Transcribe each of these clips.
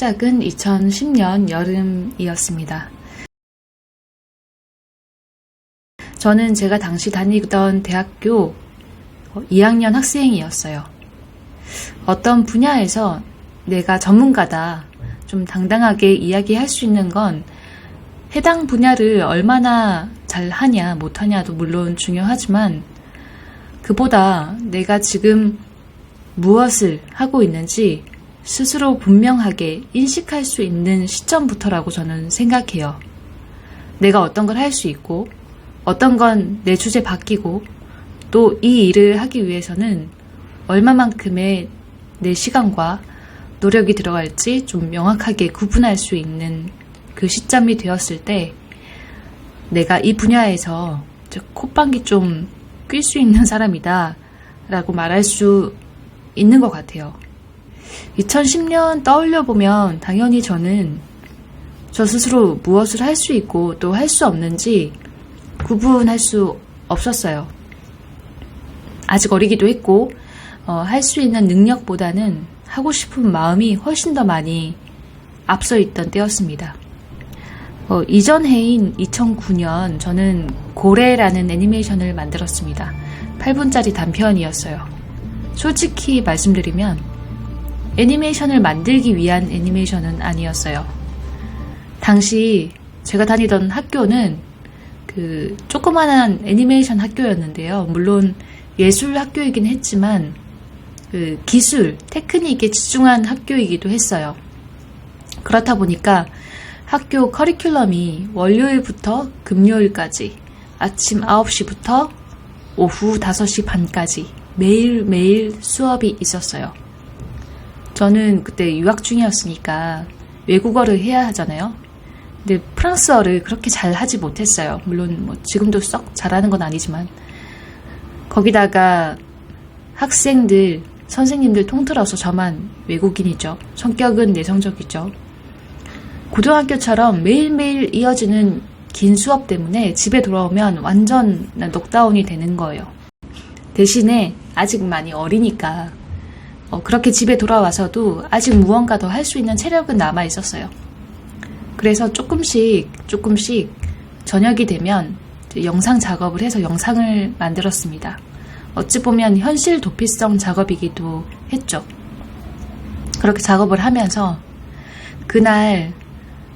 시작은 2010년 여름이었습니다. 저는 제가 당시 다니던 대학교 2학년 학생이었어요. 어떤 분야에서 내가 전문가다, 좀 당당하게 이야기할 수 있는 건 해당 분야를 얼마나 잘하냐, 못하냐도 물론 중요하지만 그보다 내가 지금 무엇을 하고 있는지 스스로 분명하게 인식할 수 있는 시점부터라고 저는 생각해요. 내가 어떤 걸 할 수 있고 어떤 건 내 주제 바뀌고 또 이 일을 하기 위해서는 얼마만큼의 내 시간과 노력이 들어갈지 좀 명확하게 구분할 수 있는 그 시점이 되었을 때 내가 이 분야에서 콧방귀 좀 낄 수 있는 사람이다 라고 말할 수 있는 것 같아요. 2010년 떠올려보면 당연히 저는 저 스스로 무엇을 할 수 있고 또 할 수 없는지 구분할 수 없었어요. 아직 어리기도 했고 할 수 있는 능력보다는 하고 싶은 마음이 훨씬 더 많이 앞서 있던 때였습니다. 이전 해인 2009년 저는 고래라는 애니메이션을 만들었습니다. 8분짜리 단편이었어요. 솔직히 말씀드리면 애니메이션을 만들기 위한 애니메이션은 아니었어요. 당시 제가 다니던 학교는 그 조그만한 애니메이션 학교였는데요. 물론 예술 학교이긴 했지만 그 기술, 테크닉에 집중한 학교이기도 했어요. 그렇다 보니까 학교 커리큘럼이 월요일부터 금요일까지 아침 9시부터 오후 5시 반까지 매일매일 수업이 있었어요. 저는 그때 유학 중이었으니까 외국어를 해야 하잖아요. 근데 프랑스어를 그렇게 잘 하지 못했어요. 물론 뭐 지금도 썩 잘하는 건 아니지만 거기다가 학생들, 선생님들 통틀어서 저만 외국인이죠. 성격은 내성적이죠. 고등학교처럼 매일매일 이어지는 긴 수업 때문에 집에 돌아오면 완전 넉다운이 되는 거예요. 대신에 아직 많이 어리니까 그렇게 집에 돌아와서도 아직 무언가 더 할 수 있는 체력은 남아 있었어요. 그래서 조금씩 저녁이 되면 영상 작업을 해서 영상을 만들었습니다. 어찌 보면 현실 도피성 작업이기도 했죠. 그렇게 작업을 하면서 그날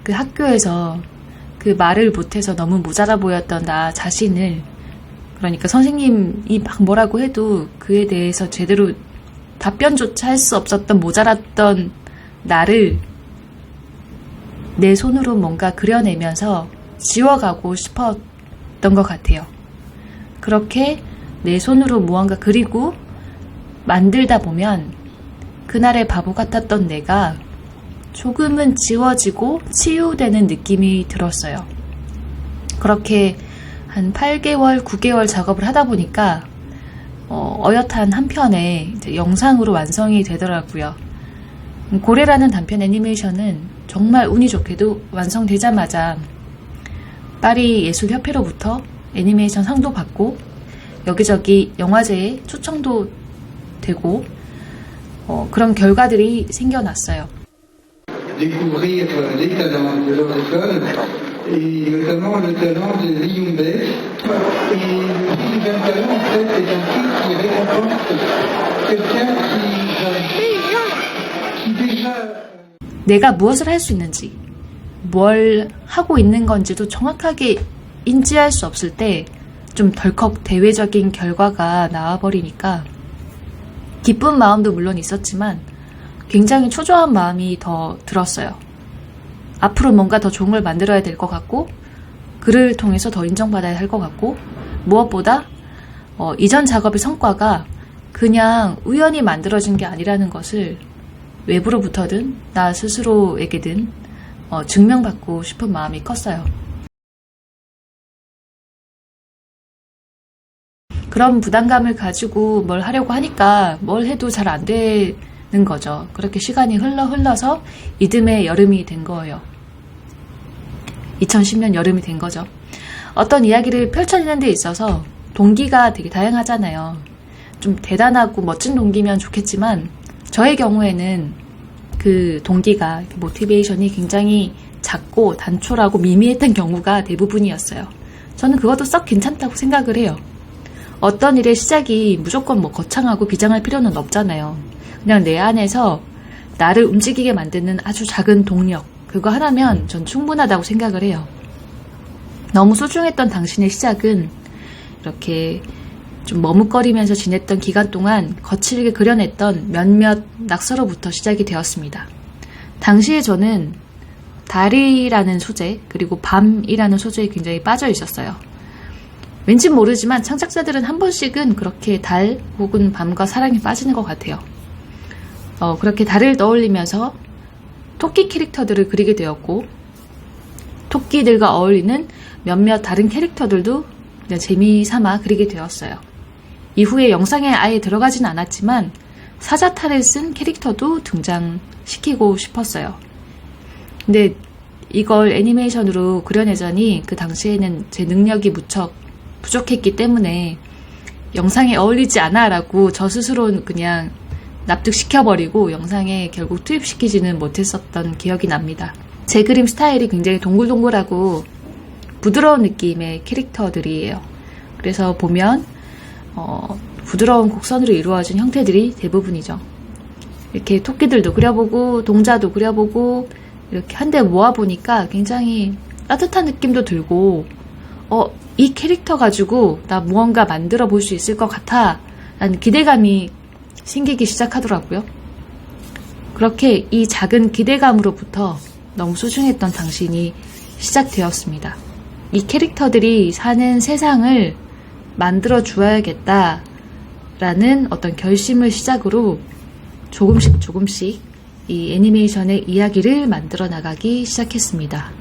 그 학교에서 그 말을 못해서 너무 모자라 보였던 나 자신을, 그러니까 선생님이 막 뭐라고 해도 그에 대해서 제대로 답변조차 할 수 없었던 모자랐던 나를 내 손으로 뭔가 그려내면서 지워가고 싶었던 것 같아요. 그렇게 내 손으로 무언가 그리고 만들다 보면 그날의 바보 같았던 내가 조금은 지워지고 치유되는 느낌이 들었어요. 그렇게 한 8개월, 9개월 작업을 하다 보니까 어엿한 한 편의 영상으로 완성이 되더라고요. 고래라는 단편 애니메이션은 정말 운이 좋게도 완성되자마자 파리 예술협회로부터 애니메이션 상도 받고 여기저기 영화제에 초청도 되고 그런 결과들이 생겨났어요. découvrir les talents de leur école, et notamment le talent de Liumbe. Et le prix du talent, en fait, est un prix qui récompense quelqu'un qui déjà... 내가 무엇을 할 수 있는지, 뭘 하고 있는 건지도 정확하게 인지할 수 없을 때 좀 덜컥 대외적인 결과가 나와버리니까 기쁜 마음도 물론 있었지만 굉장히 초조한 마음이 더 들었어요. 앞으로 뭔가 더 좋은 걸 만들어야 될 것 같고 글을 통해서 더 인정받아야 할 것 같고 무엇보다 이전 작업의 성과가 그냥 우연히 만들어진 게 아니라는 것을 외부로부터든 나 스스로에게든 증명받고 싶은 마음이 컸어요. 그런 부담감을 가지고 뭘 하려고 하니까 뭘 해도 잘 안 되는 거죠. 그렇게 시간이 흘러서 이듬해 여름이 된 거예요. 2010년 여름이 된 거죠. 어떤 이야기를 펼쳐내는 데 있어서 동기가 되게 다양하잖아요. 좀 대단하고 멋진 동기면 좋겠지만 저의 경우에는 그 동기가, 모티베이션이 굉장히 작고 단촐하고 미미했던 경우가 대부분이었어요. 저는 그것도 썩 괜찮다고 생각을 해요. 어떤 일의 시작이 무조건 뭐 거창하고 비장할 필요는 없잖아요. 그냥 내 안에서 나를 움직이게 만드는 아주 작은 동력, 그거 하나면 전 충분하다고 생각을 해요. 너무 소중했던 당신의 시작은 이렇게 좀 머뭇거리면서 지냈던 기간 동안 거칠게 그려냈던 몇몇 낙서로부터 시작이 되었습니다. 당시에 저는 달이라는 소재, 그리고 밤이라는 소재에 굉장히 빠져 있었어요. 왠지 모르지만 창작자들은 한 번씩은 그렇게 달 혹은 밤과 사랑에 빠지는 것 같아요. 그렇게 달을 떠올리면서 토끼 캐릭터들을 그리게 되었고, 토끼들과 어울리는 몇몇 다른 캐릭터들도 그냥 재미삼아 그리게 되었어요. 이후에 영상에 아예 들어가진 않았지만 사자탈을 쓴 캐릭터도 등장시키고 싶었어요. 근데 이걸 애니메이션으로 그려내자니 그 당시에는 제 능력이 무척 부족했기 때문에 영상에 어울리지 않아 라고 저 스스로는 그냥 납득시켜버리고 영상에 결국 투입시키지는 못했었던 기억이 납니다. 제 그림 스타일이 굉장히 동글동글하고 부드러운 느낌의 캐릭터들이에요. 그래서 보면 부드러운 곡선으로 이루어진 형태들이 대부분이죠. 이렇게 토끼들도 그려보고 동자도 그려보고 이렇게 한데 모아보니까 굉장히 따뜻한 느낌도 들고 이 캐릭터 가지고 나 무언가 만들어 볼 수 있을 것 같아 라는 기대감이 생기기 시작하더라고요. 그렇게 이 작은 기대감으로부터 너무 소중했던 당신이 시작되었습니다. 이 캐릭터들이 사는 세상을 만들어 주어야겠다 라는 어떤 결심을 시작으로 조금씩 이 애니메이션의 이야기를 만들어 나가기 시작했습니다.